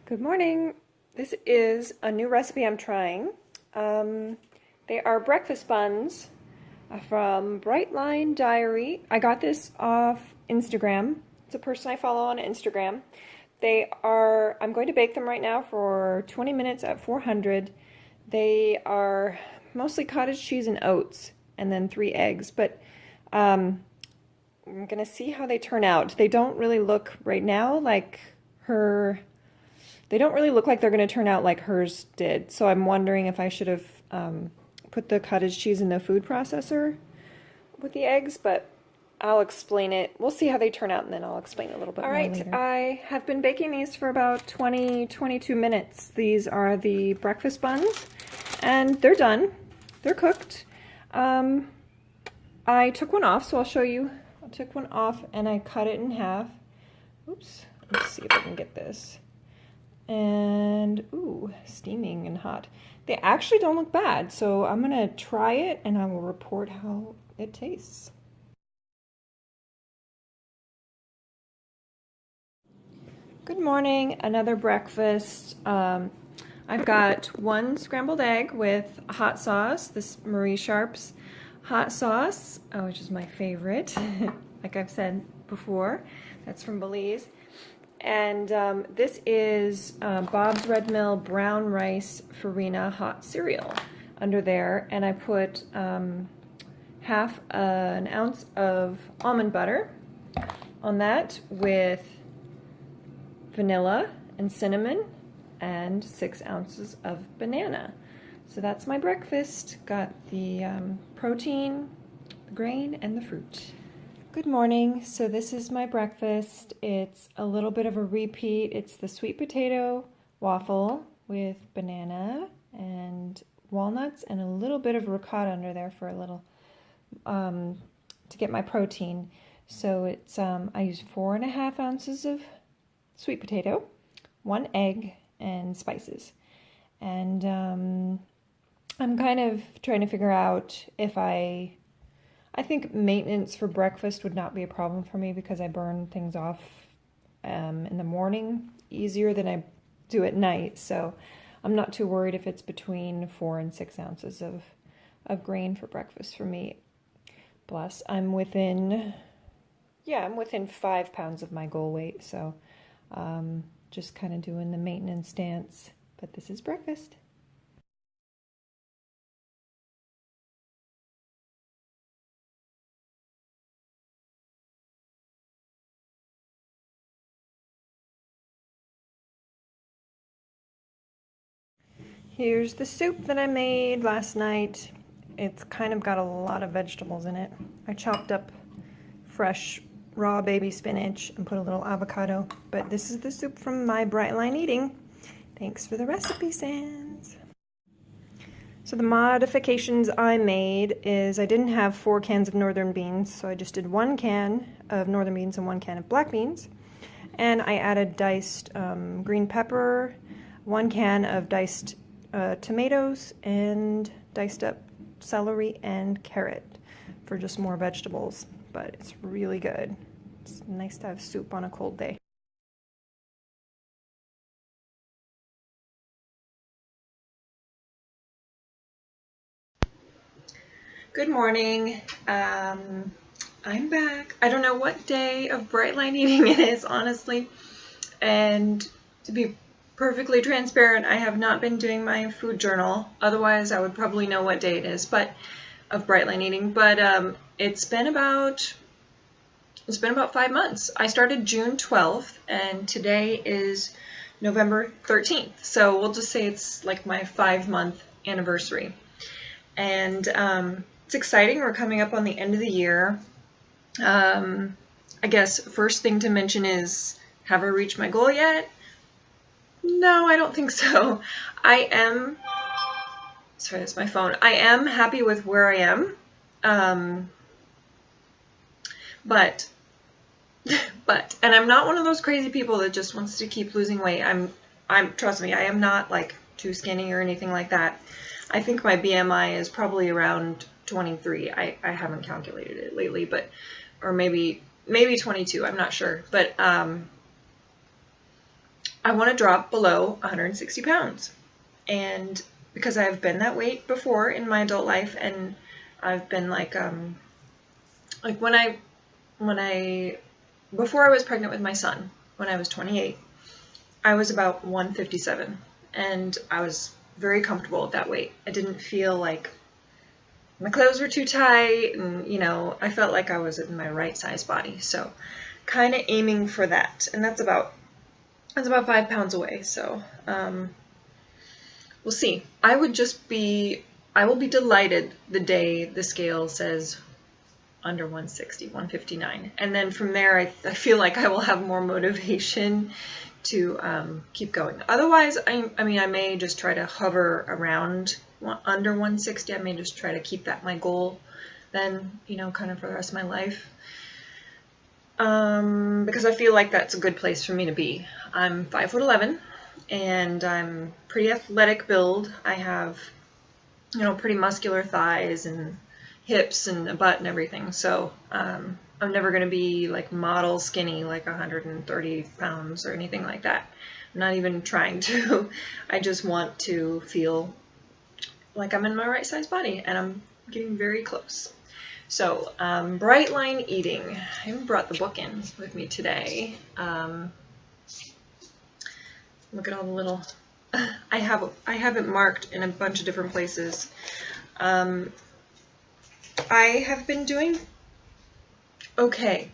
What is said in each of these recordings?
Good morning. This is a new recipe I'm trying. They are breakfast buns from Bright Line Diary. I got this off Instagram. It's a person I follow on Instagram. I'm going to bake them right now for 20 minutes at 400. They are mostly cottage cheese and oats, and then 3 eggs, but I'm going to see how they turn out. They don't really look right now like her. They don't really look like they're going to turn out like hers did. So I'm wondering if I should have put the cottage cheese in the food processor with the eggs, but I'll explain it. We'll see how they turn out and then I'll explain a little bit more later. All right, I have been baking these for about 22 minutes. These are the breakfast buns and they're done. They're cooked. I took one off, so I'll show you. I took one off and I cut it in half. Oops, let's see if I can get this. And ooh, steaming and hot. They actually don't look bad, so I'm gonna try it and I will report how it tastes. Good morning, another breakfast. I've got 1 scrambled egg with hot sauce, this Marie Sharp's hot sauce, which is my favorite, like I've said before. That's from Belize. And this is Bob's Red Mill brown rice farina hot cereal under there. And I put half an ounce of almond butter on that with vanilla and cinnamon and 6 ounces of banana. So that's my breakfast. Got the protein, the grain, and the fruit. Good morning. So this is my breakfast. It's a little bit of a repeat. It's the sweet potato waffle with banana and walnuts and a little bit of ricotta under there for a little to get my protein. So it's I use 4.5 ounces of sweet potato, 1 egg, and spices. And I'm kind of trying to figure out if I think maintenance for breakfast would not be a problem for me because I burn things off in the morning easier than I do at night. So I'm not too worried if it's between 4 and 6 ounces of grain for breakfast for me. Plus, I'm within 5 pounds of my goal weight. So just kind of doing the maintenance dance. But this is breakfast. Here's the soup that I made last night. It's kind of got a lot of vegetables in it. I chopped up fresh raw baby spinach and put a little avocado. But this is the soup from my Bright Line Eating. Thanks for the recipe, Sans. So the modifications I made is I didn't have 4 cans of northern beans, so I just did 1 can of northern beans and 1 can of black beans. And I added diced green pepper, 1 can of diced tomatoes, and diced up celery and carrot for just more vegetables, but it's really good. It's nice to have soup on a cold day. Good morning. I'm back. I don't know what day of Bright Line Eating it is, honestly, and to be perfectly transparent, I have not been doing my food journal. Otherwise, I would probably know what day it is, but of Bright Line Eating. But it's been about 5 months. I started June 12th, and today is November 13th. So we'll just say it's like my 5-month anniversary, and it's exciting. We're coming up on the end of the year. I guess first thing to mention is, have I reached my goal yet? No, I don't think so. Sorry, that's my phone. I am happy with where I am. But, and I'm not one of those crazy people that just wants to keep losing weight. Trust me, I am not like too skinny or anything like that. I think my BMI is probably around 23. I haven't calculated it lately, but, or maybe 22, I'm not sure. But, I want to drop below 160 pounds. And because I've been that weight before in my adult life, and I've been like when I before I was pregnant with my son, when I was 28, I was about 157, and I was very comfortable at that weight. I didn't feel like my clothes were too tight, and I felt like I was in my right size body. So kind of aiming for that, and that's about 5 pounds away. So we'll see. I will be delighted the day the scale says under 160, 159. And then from there, I feel like I will have more motivation to keep going. Otherwise, I mean, I may just try to hover around under 160. I may just try to keep that my goal then, kind of for the rest of my life. Because I feel like that's a good place for me to be. I'm 5'11", and I'm pretty athletic build. I have, pretty muscular thighs and hips and a butt and everything. So I'm never going to be like model skinny, like 130 pounds or anything like that. I'm not even trying to. I just want to feel like I'm in my right size body, and I'm getting very close. So, bright line eating. I haven't brought the book in with me today. Look at all the little, I have it marked in a bunch of different places. I have been doing okay.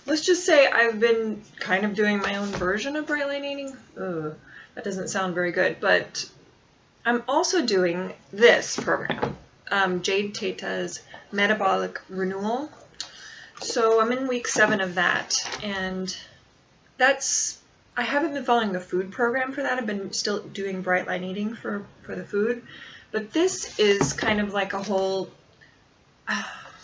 Let's just say I've been kind of doing my own version of bright line eating. Ugh, that doesn't sound very good, but I'm also doing this program, Jade Teta's Metabolic Renewal. So I'm in week 7 of that, and I haven't been following the food program for that. I've been still doing bright line eating for the food, but this is kind of like a whole,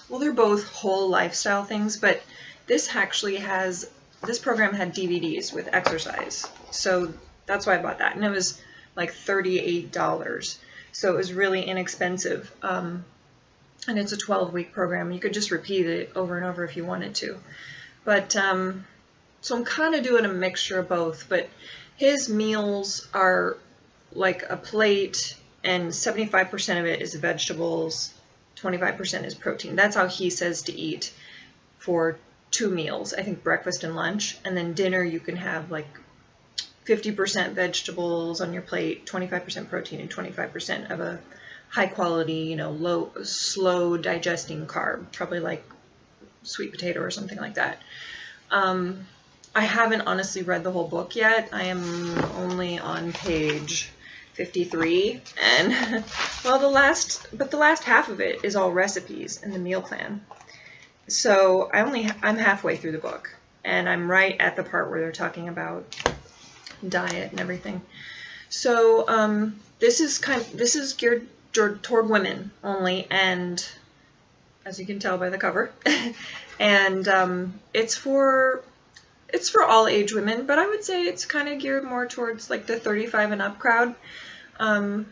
well, they're both whole lifestyle things, but this program had DVDs with exercise. So that's why I bought that. And it was like $38. So it was really inexpensive. And it's a 12-week program. You could just repeat it over and over if you wanted to. But, so I'm kind of doing a mixture of both, but his meals are like a plate, and 75% of it is vegetables, 25% is protein. That's how he says to eat for 2 meals. I think breakfast and lunch, and then dinner you can have like 50% vegetables on your plate, 25% protein, and 25% of a high quality, slow digesting carb, probably like sweet potato or something like that. I haven't honestly read the whole book yet. I am only on page 53, and well, the last half of it is all recipes and the meal plan. So I'm halfway through the book, and I'm right at the part where they're talking about diet and everything. So this is geared toward women only, and as you can tell by the cover, and it's for all age women, but I would say it's kind of geared more towards like the 35 and up crowd.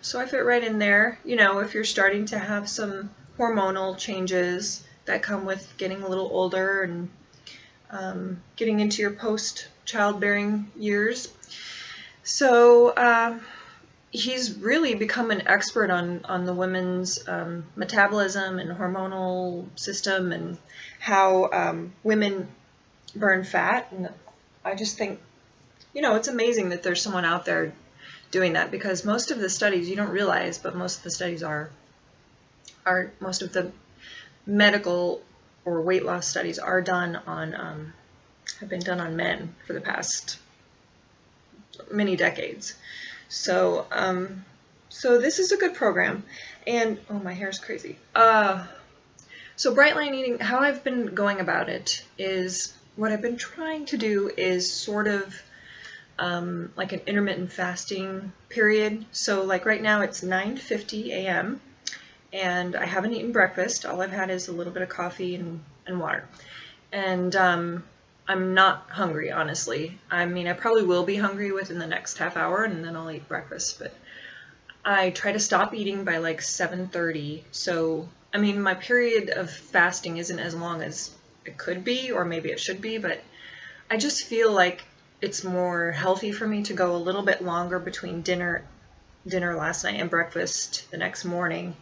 So I fit right in there. If you're starting to have some hormonal changes that come with getting a little older and getting into your post-childbearing years. So he's really become an expert on the women's metabolism and hormonal system, and how women burn fat. And I just think, it's amazing that there's someone out there doing that, because most of the studies, you don't realize, but most of the studies most of the medical or weight loss studies are done on, have been done on men for the past many decades. So, so this is a good program. And, oh, my hair's crazy. So bright line eating, how I've been going about it is, what I've been trying to do is sort of like an intermittent fasting period. So like right now it's 9:50 a.m. and I haven't eaten breakfast. All I've had is a little bit of coffee and water. And I'm not hungry, honestly. I mean, I probably will be hungry within the next half hour, and then I'll eat breakfast. But I try to stop eating by like 7:30. So, I mean, my period of fasting isn't as long as it could be, or maybe it should be, but I just feel like it's more healthy for me to go a little bit longer between dinner last night and breakfast the next morning,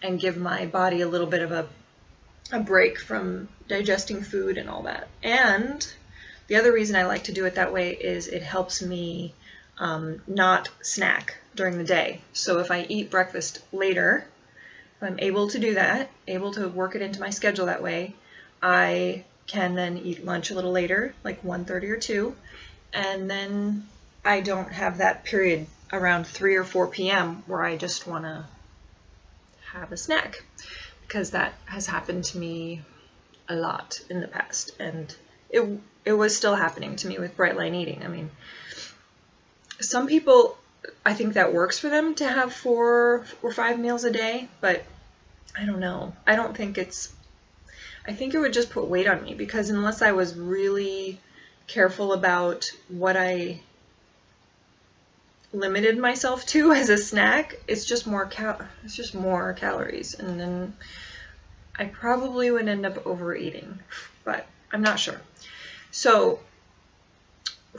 and give my body a little bit of a break from digesting food and all that. And the other reason I like to do it that way is it helps me not snack during the day. So if I eat breakfast later, if I'm able to do that, able to work it into my schedule that way, I can then eat lunch a little later, like 1:30 or 2, and then I don't have that period around 3 or 4 p.m. where I just want to have a snack, because that has happened to me a lot in the past, and it was still happening to me with bright line eating. I mean, some people, I think that works for them to have 4 or 5 meals a day, but I don't know. I don't think I think it would just put weight on me, because unless I was really careful about what I limited myself to as a snack, it's just more calories, and then I probably would end up overeating, but I'm not sure. So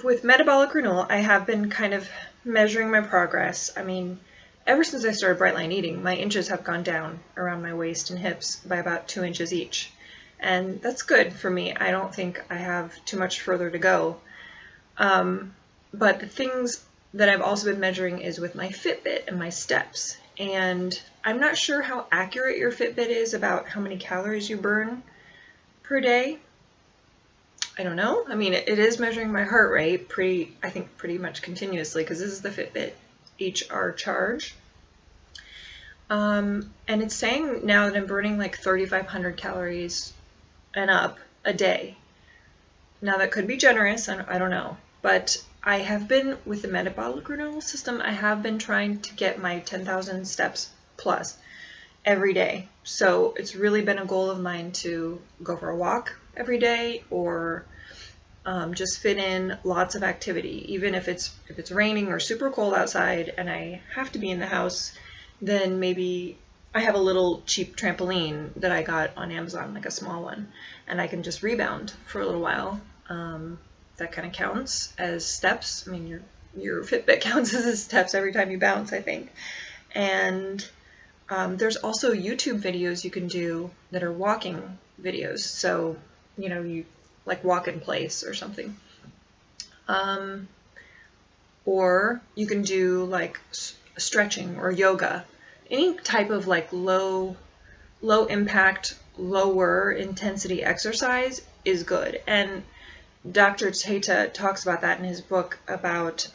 with metabolic renewal, I have been kind of measuring my progress. I mean, ever since I started bright line eating, my inches have gone down around my waist and hips by about 2 inches each. And that's good for me. I don't think I have too much further to go. But the things that I've also been measuring is with my Fitbit and my steps. And I'm not sure how accurate your Fitbit is about how many calories you burn per day. I don't know. I mean, it is measuring my heart rate I think pretty much continuously, because this is the Fitbit HR Charge. And it's saying now that I'm burning like 3,500 calories and up a day. Now that could be generous, I don't know. But I have been, with the metabolic renewal system, I have been trying to get my 10,000 steps plus every day. So it's really been a goal of mine to go for a walk every day, or just fit in lots of activity. Even if it's raining or super cold outside and I have to be in the house, then maybe I have a little cheap trampoline that I got on Amazon, like a small one, and I can just rebound for a little while. That kind of counts as steps. I mean, your Fitbit counts as steps every time you bounce, I think. And there's also YouTube videos you can do that are walking videos. So, you like walk in place or something. Or you can do like stretching or yoga. Any type of like low impact, lower intensity exercise is good. And Dr. Tata talks about that in his book about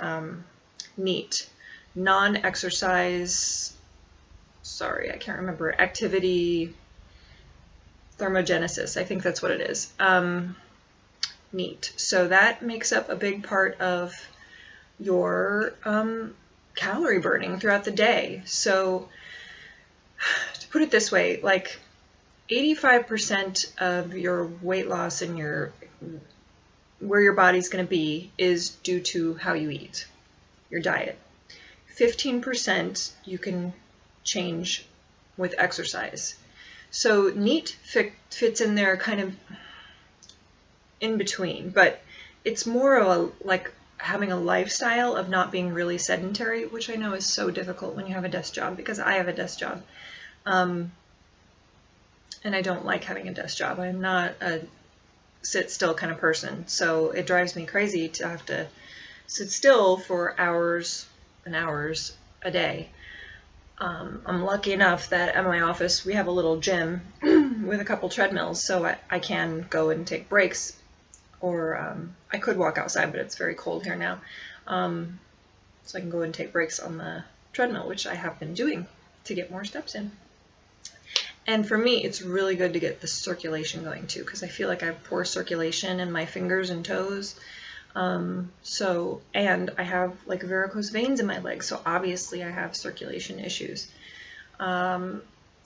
NEAT, non-exercise, sorry, I can't remember, activity thermogenesis. I think that's what it is. NEAT. So that makes up a big part of your calorie burning throughout the day. So to put it this way, like 85% of your weight loss and where your body's going to be is due to how you eat, your diet. 15% you can change with exercise. So NEAT fits in there kind of in between, but it's more of like having a lifestyle of not being really sedentary, which I know is so difficult when you have a desk job, because I have a desk job. And I don't like having a desk job. I'm not a sit still kind of person, so it drives me crazy to have to sit still for hours and hours a day. I'm lucky enough that at my office we have a little gym with a couple treadmills, so I can go and take breaks, or I could walk outside, but it's very cold here now, so I can go and take breaks on the treadmill, which I have been doing to get more steps in. And for me, it's really good to get the circulation going too, because I feel like I have poor circulation in my fingers and toes. And I have like varicose veins in my legs, so obviously I have circulation issues.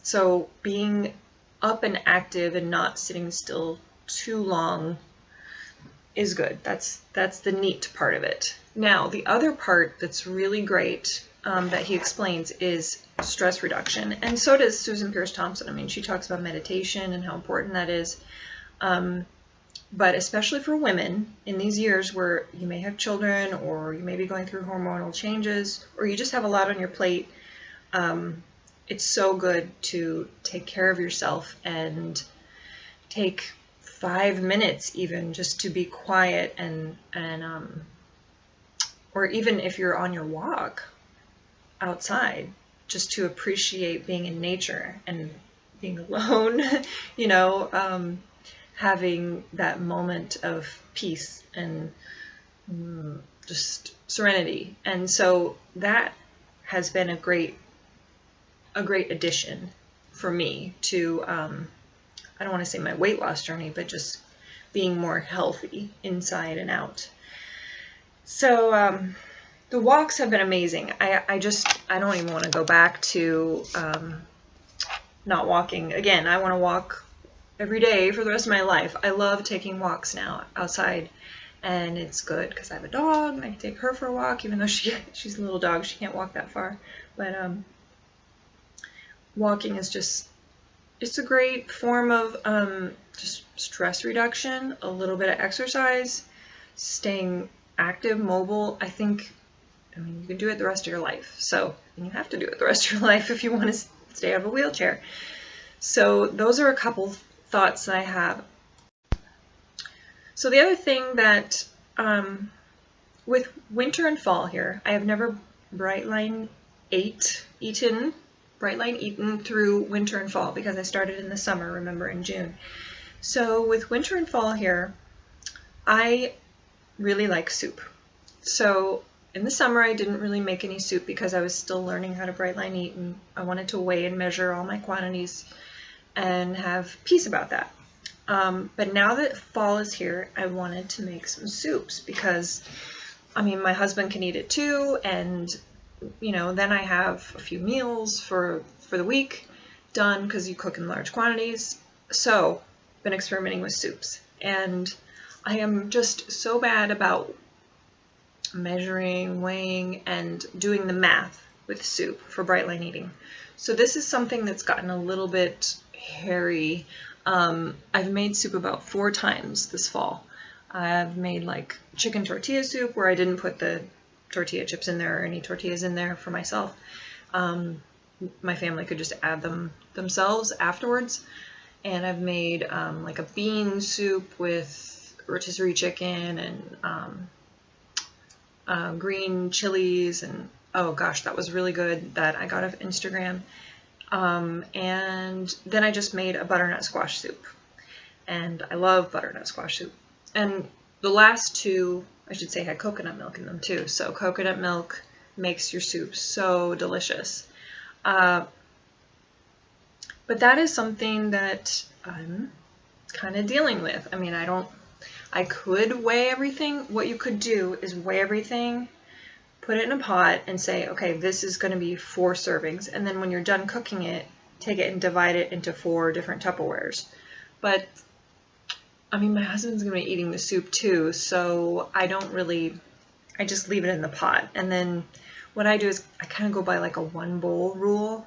So being up and active and not sitting still too long is good. That's the NEAT part of it. Now, the other part that's really great that he explains is stress reduction, and so does Susan Pierce Thompson. I mean, she talks about meditation and how important that is. But especially for women in these years where you may have children, or you may be going through hormonal changes, or you just have a lot on your plate, it's so good to take care of yourself and take 5 minutes even just to be quiet and or even if you're on your walk outside, just to appreciate being in nature and being alone, you know, having that moment of peace and just serenity. And so that has been a great addition for me to, I don't want to say my weight loss journey, but just being more healthy inside and out. So the walks have been amazing. I don't even want to go back to not walking again. I want to walk every day for the rest of my life. I love taking walks now outside, and it's good because I have a dog and I can take her for a walk, even though she's a little dog, she can't walk that far. But walking is just, it's a great form of just stress reduction, a little bit of exercise, staying active, mobile. I mean, you can do it the rest of your life. So, and you have to do it the rest of your life if you want to stay out of a wheelchair. So those are a couple thoughts that I have. So the other thing that, with winter and fall here, I have never Brightline eaten through winter and fall because I started in the summer, remember, in June. So with winter and fall here, I really like soup. So in the summer, I didn't really make any soup because I was still learning how to Brightline eat, and I wanted to weigh and measure all my quantities and have peace about that. But now that fall is here, I wanted to make some soups because, I mean, my husband can eat it too, and you know, then I have a few meals for the week done because you cook in large quantities. So, been experimenting with soups, and I am just so bad about measuring, weighing, and doing the math with soup for Brightline eating. So this is something that's gotten a little bit hairy. I've made soup about 4 times this fall. I've made like chicken tortilla soup where I didn't put the tortilla chips in there or any tortillas in there for myself. My family could just add them themselves afterwards. And I've made like a bean soup with rotisserie chicken and green chilies, and oh gosh, that was really good, that I got off Instagram. And then I just made a butternut squash soup, and I love butternut squash soup. And the last 2, I should say, had coconut milk in them too. So coconut milk makes your soup so delicious. But that is something that I'm kind of dealing with. I mean, I could weigh everything. What you could do is weigh everything, put it in a pot, and say, okay, this is going to be 4 servings. And then when you're done cooking it, take it and divide it into 4 different Tupperwares. But, I mean, my husband's going to be eating the soup too, so I just leave it in the pot. And then what I do is I kind of go by like a 1 bowl rule.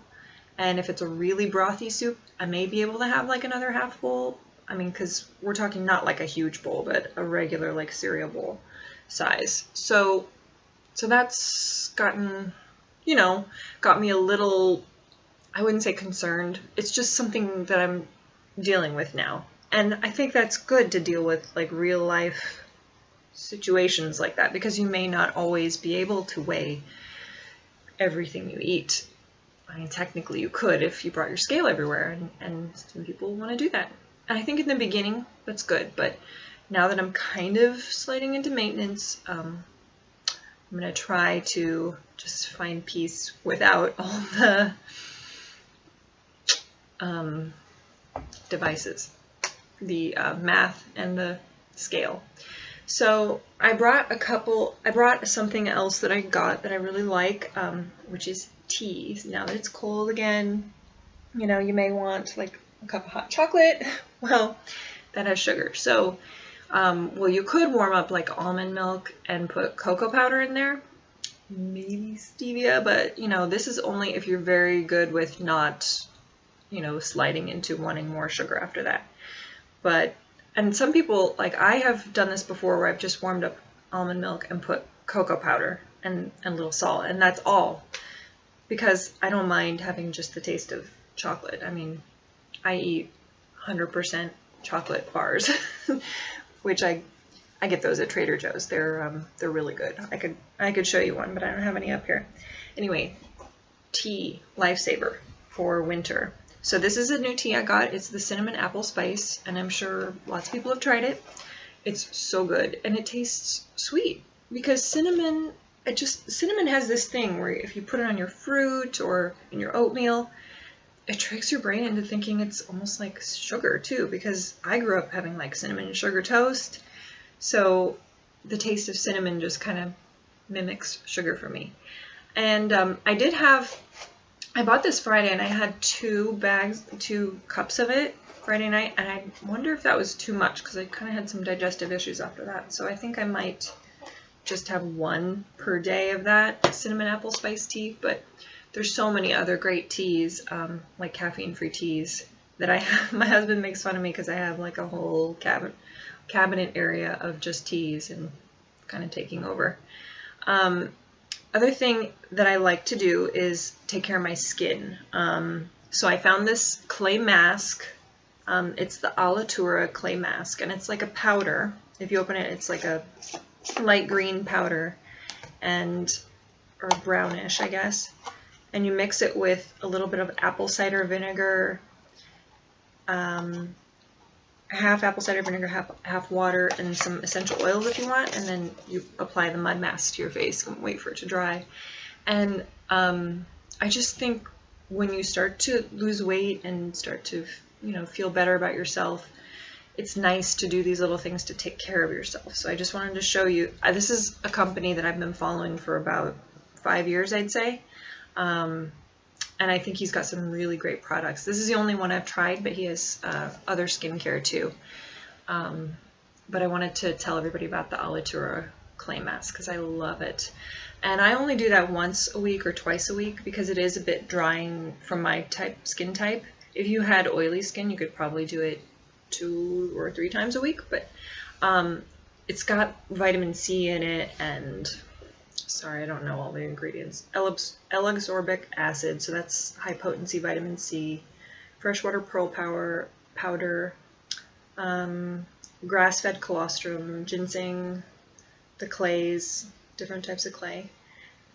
And if it's a really brothy soup, I may be able to have like another half bowl. I mean, because we're talking not like a huge bowl, but a regular like cereal bowl size. So that's gotten, you know, got me a little, I wouldn't say concerned. It's just something that I'm dealing with now. And I think that's good to deal with like real life situations like that, because you may not always be able to weigh everything you eat. I mean, technically you could if you brought your scale everywhere, and some people want to do that. And I think in the beginning that's good, but now that I'm kind of sliding into maintenance, I'm going to try to just find peace without all the devices, the math and the scale. So I brought something else that I got that I really like, which is tea. Now that it's cold again, you know, you may want like a cup of hot chocolate. Well, that has sugar. So, well, you could warm up like almond milk and put cocoa powder in there, maybe stevia, but you know, this is only if you're very good with not, you know, sliding into wanting more sugar after that. But and some people, like I have done this before where I've just warmed up almond milk and put cocoa powder and a little salt, and that's all, because I don't mind having just the taste of chocolate. I mean, I eat 100% chocolate bars, which I get those at Trader Joe's. They're really good. I could show you one, but I don't have any up here. Anyway, tea lifesaver for winter. So this is a new tea I got. It's the cinnamon apple spice, and I'm sure lots of people have tried it. It's so good, and it tastes sweet because cinnamon has this thing where if you put it on your fruit or in your oatmeal, it tricks your brain into thinking it's almost like sugar too, because I grew up having like cinnamon and sugar toast. So the taste of cinnamon just kind of mimics sugar for me. And I bought this Friday, and I had 2 cups of it Friday night, and I wonder if that was too much because I kind of had some digestive issues after that. So I think I might just have 1 per day of that cinnamon apple spice tea. But there's so many other great teas, like caffeine-free teas, that I have. My husband makes fun of me because I have like a whole cabinet area of just teas and kind of taking over. Other thing that I like to do is take care of my skin. So I found this clay mask. It's the Alatura clay mask, and it's like a powder. If you open it, it's like a light green powder, or brownish, I guess. And you mix it with a little bit of apple cider vinegar, half apple cider vinegar, half water, and some essential oils if you want, and then you apply the mud mask to your face and wait for it to dry. And I just think when you start to lose weight and start to, feel better about yourself, it's nice to do these little things to take care of yourself. So I just wanted to show you. This is a company that I've been following for about 5 years, I'd say. And I think he's got some really great products. This is the only one I've tried, but he has other skincare too. But I wanted to tell everybody about the Alatura clay mask because I love it. And I only do that once a week or twice a week because it is a bit drying from my skin type. If you had oily skin, you could probably do it 2 or 3 times a week. But it's got vitamin C in it, and sorry, I don't know all the ingredients. L-ascorbic acid, so that's high potency vitamin C, freshwater pearl powder, grass-fed colostrum, ginseng, the clays, different types of clay,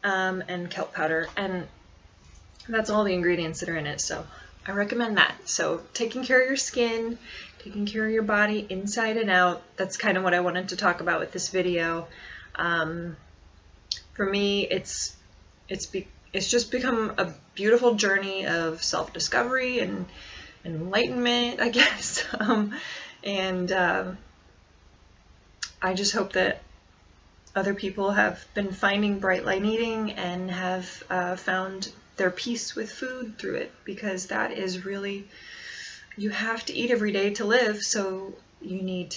and kelp powder, and that's all the ingredients that are in it. So I recommend that. So taking care of your skin, taking care of your body inside and out, that's kind of what I wanted to talk about with this video. For me, it's just become a beautiful journey of self-discovery and enlightenment, I guess. I just hope that other people have been finding bright light eating and have found their peace with food through it, because that is really, you have to eat every day to live, so you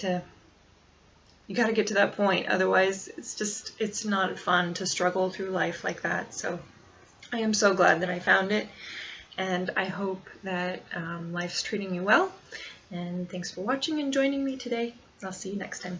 got to get to that point. Otherwise, it's not fun to struggle through life like that. So I am so glad that I found it, and I hope that life's treating you well. And thanks for watching and joining me today. I'll see you next time.